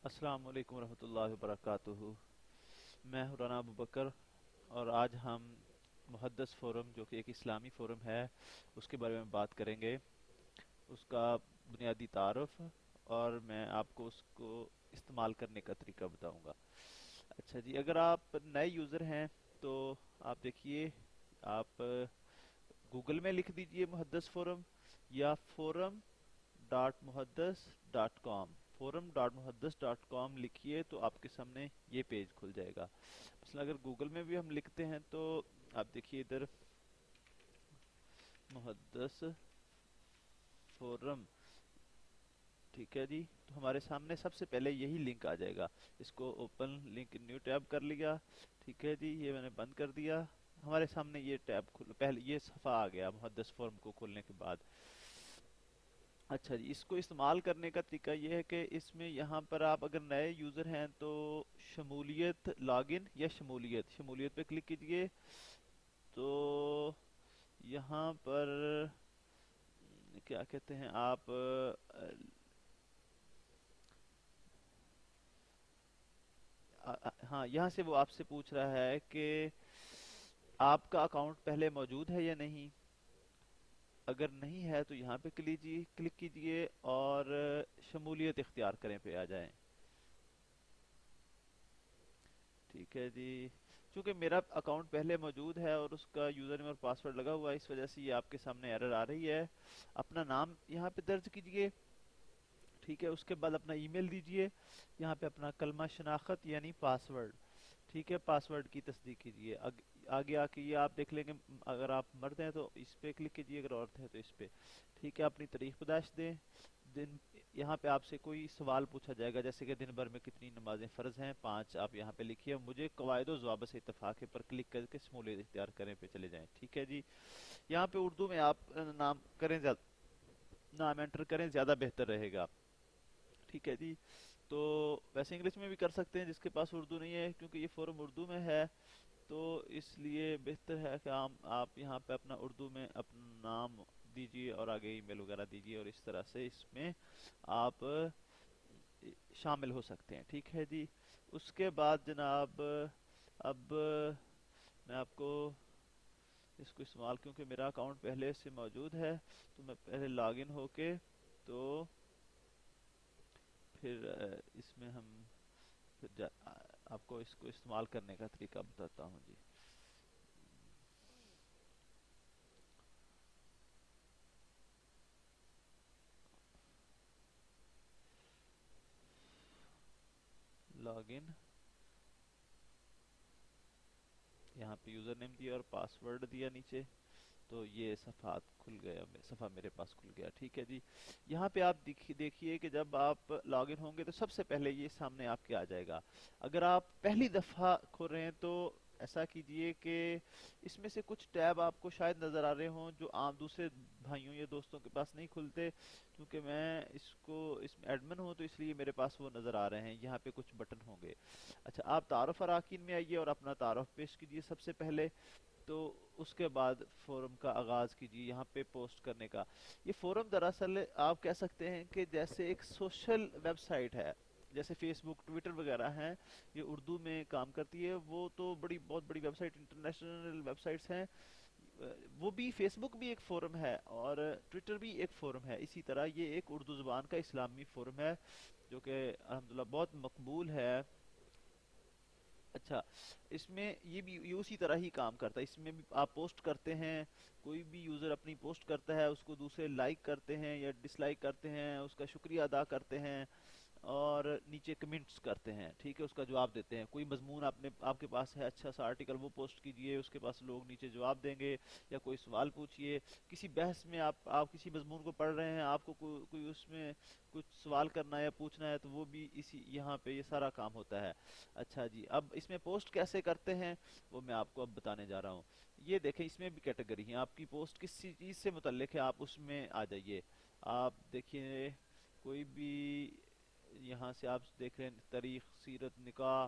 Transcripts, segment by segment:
السلام علیکم ورحمۃ اللہ وبرکاتہ۔ میں ہوں رانا ابو بکر، اور آج ہم محدث فورم جو کہ ایک اسلامی فورم ہے اس کے بارے میں بات کریں گے، اس کا بنیادی تعارف، اور میں آپ کو اس کو استعمال کرنے کا طریقہ بتاؤں گا۔ اچھا جی، اگر آپ نئے یوزر ہیں تو آپ دیکھیے، آپ گوگل میں لکھ دیجئے محدث فورم، یا فورم ڈاٹ محدث ڈاٹ کام، فورم ڈاٹ محدث ڈاٹ کام لکھیے تو آپ کے سامنے یہ پیج کھل جائے گا۔ مثلا اگر گوگل میں بھی ہم لکھتے ہیں تو آپ دیکھیے ادھر محدث فورم، ٹھیک ہے جی، تو ہمارے سامنے سب سے پہلے یہی لنک آ جائے گا۔ اس کو اوپن لنک نیو ٹیب کر لیا، ٹھیک ہے جی، یہ میں نے بند کر دیا۔ ہمارے سامنے یہ ٹیب پہلے یہ صفحہ آ گیا محدث فورم کو کھولنے کے بعد۔ اچھا جی، اس کو استعمال کرنے کا طریقہ یہ ہے کہ اس میں یہاں پر آپ اگر نئے یوزر ہیں تو شمولیت لاگ ان یا شمولیت شمولیت پہ کلک کیجئے، تو یہاں پر کیا کہتے ہیں آپ ہاں، یہاں سے وہ آپ سے پوچھ رہا ہے کہ آپ کا اکاؤنٹ پہلے موجود ہے یا نہیں۔ اگر نہیں ہے تو یہاں پہ کلک کیجئے اور شمولیت اختیار کریں پہ آ جائیں، ٹھیک ہے جی۔ چونکہ میرا اکاؤنٹ پہلے موجود ہے اور اس کا یوزر نیم اور پاسورڈ لگا ہوا ہے، اس وجہ سے یہ آپ کے سامنے ایرر آ رہی ہے۔ اپنا نام یہاں پہ درج کیجئے، ٹھیک ہے، اس کے بعد اپنا ای میل دیجئے، یہاں پہ اپنا کلمہ شناخت یعنی پاسورڈ، ٹھیک ہے، پاسورڈ کی تصدیق کیجئے۔ آگے آ کے یہ آپ دیکھ لیں گے، اگر آپ مرد ہیں تو اس پہ کلک کیجئے، اگر عورت ہے تو اس پہ، ٹھیک ہے۔ اپنی تاریخ پیدائش دیں، دن یہاں پہ آپ سے کوئی سوال پوچھا جائے گا، جیسے کہ دن بھر میں کتنی نمازیں فرض ہیں، 5 آپ یہاں پہ لکھیے۔ مجھے قواعد و ضوابط سے اتفاق ہے پر کلک کر کے شمولیت اختیار کریں پہ چلے جائیں، ٹھیک ہے جی۔ یہاں پہ اردو میں آپ نام کریں، نام انٹر کریں، زیادہ بہتر رہے گا، ٹھیک ہے جی۔ تو ویسے انگلش میں بھی کر سکتے ہیں جس کے پاس اردو نہیں ہے، کیونکہ یہ فورم اردو میں ہے، تو اس لیے بہتر ہے کہ آپ یہاں پہ اپنا اردو میں اپنا نام دیجیے اور آگے ای میل وغیرہ دیجیے، اور اس طرح سے اس میں آپ شامل ہو سکتے ہیں، ٹھیک ہے جی۔ اس کے بعد جناب، اب میں آپ کو اس کو استعمال، کیونکہ میرا اکاؤنٹ پہلے سے موجود ہے تو میں پہلے لاگ ان ہو کے، تو پھر اس میں ہم آپ کو اس کو استعمال کرنے کا طریقہ بتاتا ہوں جی۔ لاگ ان، یہاں پہ یوزر نیم دیا اور پاسورڈ دیا نیچے، تو یہ صفحات کھل گیا، صفحہ میرے پاس کھل گیا، ٹھیک ہے جی۔ یہاں پہ آپ دیکھیے کہ جب آپ لاگ ان ہوں گے تو سب سے پہلے یہ سامنے آپ کے آ جائے گا۔ اگر آپ پہلی دفعہ کھول رہے ہیں تو ایسا کیجئے کہ اس میں سے کچھ ٹیب آپ کو شاید نظر آ رہے ہوں جو عام دوسرے بھائیوں یا دوستوں کے پاس نہیں کھلتے، کیونکہ میں اس میں ایڈمن ہوں تو اس لیے میرے پاس وہ نظر آ رہے ہیں۔ یہاں پہ کچھ بٹن ہوں گے۔ اچھا، آپ تعارف اراکین میں آئیے اور اپنا تعارف پیش کیجئے سب سے پہلے، تو اس کے بعد فورم کا آغاز کیجیے یہاں پہ پوسٹ کرنے کا۔ یہ فورم دراصل آپ کہہ سکتے ہیں کہ جیسے ایک سوشل ویب سائٹ ہے، جیسے فیس بک، ٹویٹر وغیرہ ہیں، یہ اردو میں کام کرتی ہے، وہ تو بہت بڑی website, international websites ہیں، وہ بھی، فیس بک بھی ایک فورم ہے اور ٹویٹر بھی ایک فورم ہے، اسی طرح یہ ایک اردو زبان کا اسلامی فورم ہے جو کہ الحمدللہ بہت مقبول ہے۔ اچھا، اس میں یہ اسی طرح ہی کام کرتا ہے، اس میں بھی آپ پوسٹ کرتے ہیں، کوئی بھی یوزر اپنی پوسٹ کرتا ہے، اس کو دوسرے لائک کرتے ہیں یا ڈس لائک کرتے ہیں، اس کا شکریہ ادا کرتے ہیں، اور نیچے کمنٹس کرتے ہیں، ٹھیک ہے، اس کا جواب دیتے ہیں۔ کوئی مضمون آپ کے پاس ہے اچھا سا آرٹیکل، وہ پوسٹ کیجئے، اس کے پاس لوگ نیچے جواب دیں گے، یا کوئی سوال پوچھئے، کسی بحث میں آپ کسی مضمون کو پڑھ رہے ہیں، آپ کو کوئی اس میں کچھ سوال کرنا ہے یا پوچھنا ہے، تو وہ بھی یہاں پہ یہ سارا کام ہوتا ہے۔ اچھا جی، اب اس میں پوسٹ کیسے کرتے ہیں وہ میں آپ کو اب بتانے جا رہا ہوں۔ یہ دیکھیں، اس میں بھی کیٹیگری ہیں، آپ کی پوسٹ کس چیز سے متعلق ہے آپ اس میں آ جائیے۔ آپ دیکھیں کوئی بھی، یہاں سے آپ دیکھ رہے ہیں تاریخ، سیرت، نکاح،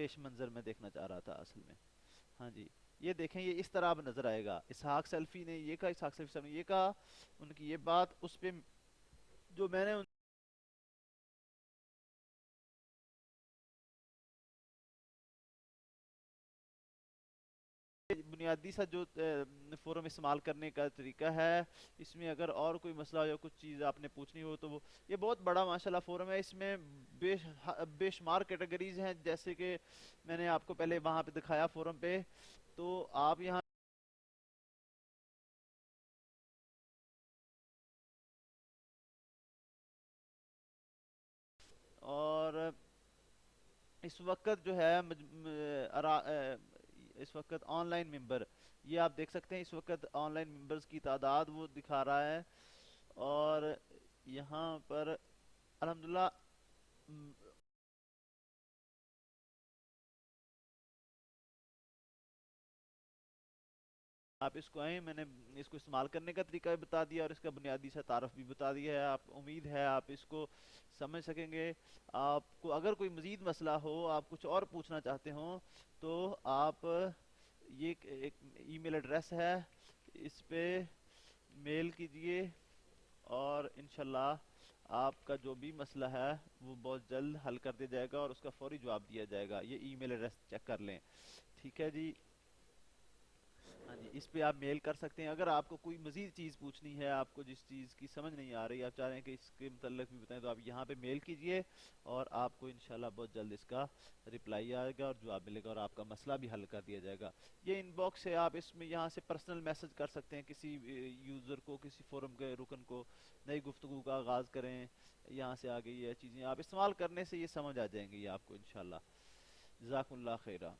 پیش منظر میں دیکھنا چاہ رہا تھا اصل میں. ہاں جی. یہ دیکھیں یہ اس طرح اب نظر آئے گا. اسحاق سیلفی نے یہ کہا, اسحاق سیلفی صاحب نے یہ کہا, ان کی یہ بات اس پہ جو میں نے بنیادی سا جو فورم استعمال کرنے کا طریقہ ہے, اس میں اگر اور کوئی مسئلہ ہو یا کچھ چیز آپ نے پوچھنی ہو تو وہ, یہ بہت بڑا ماشاءاللہ فورم ہے. اس میں بے بے شمار کیٹیگریز ہیں, جیسے کہ میں نے آپ کو پہلے وہاں پہ دکھایا فورم پہ. تو آپ یہاں اور اس وقت جو ہے اس وقت آن لائن ممبر, یہ آپ دیکھ سکتے ہیں اس وقت آن لائن ممبرز کی تعداد وہ دکھا رہا ہے. اور یہاں پر الحمدللہ آپ اس کو آئیں, میں نے اس کو استعمال کرنے کا طریقہ بھی بتا دیا اور اس کا بنیادی سا تعارف بھی بتا دیا ہے. آپ امید ہے آپ اس کو سمجھ سکیں گے. آپ کو اگر کوئی مزید مسئلہ ہو, آپ کچھ اور پوچھنا چاہتے ہوں, تو آپ یہ ایک ای میل ایڈریس ہے, اس پہ میل کیجئے اور انشاءاللہ آپ کا جو بھی مسئلہ ہے وہ بہت جلد حل کر دیا جائے گا اور اس کا فوری جواب دیا جائے گا. یہ ای میل ایڈریس چیک کر لیں. ٹھیک ہے جی. ہاں جی, اس پہ آپ میل کر سکتے ہیں. اگر آپ کو کوئی مزید چیز پوچھنی ہے, آپ کو جس چیز کی سمجھ نہیں آ رہی, آپ چاہ رہے ہیں کہ اس کے متعلق بھی بتائیں, تو آپ یہاں پہ میل کیجئے اور آپ کو انشاءاللہ بہت جلد اس کا رپلائی آئے گا اور جواب ملے گا اور آپ کا مسئلہ بھی حل کر دیا جائے گا. یہ ان باکس ہے, آپ اس میں یہاں سے پرسنل میسج کر سکتے ہیں کسی یوزر کو, کسی فورم کے رکن کو, نئی گفتگو کا آغاز کریں. یہاں سے آگے یہ چیزیں آپ استعمال کرنے سے یہ سمجھ آ جائیں گی آپ کو انشاءاللہ. جزاک اللہ خیرہ.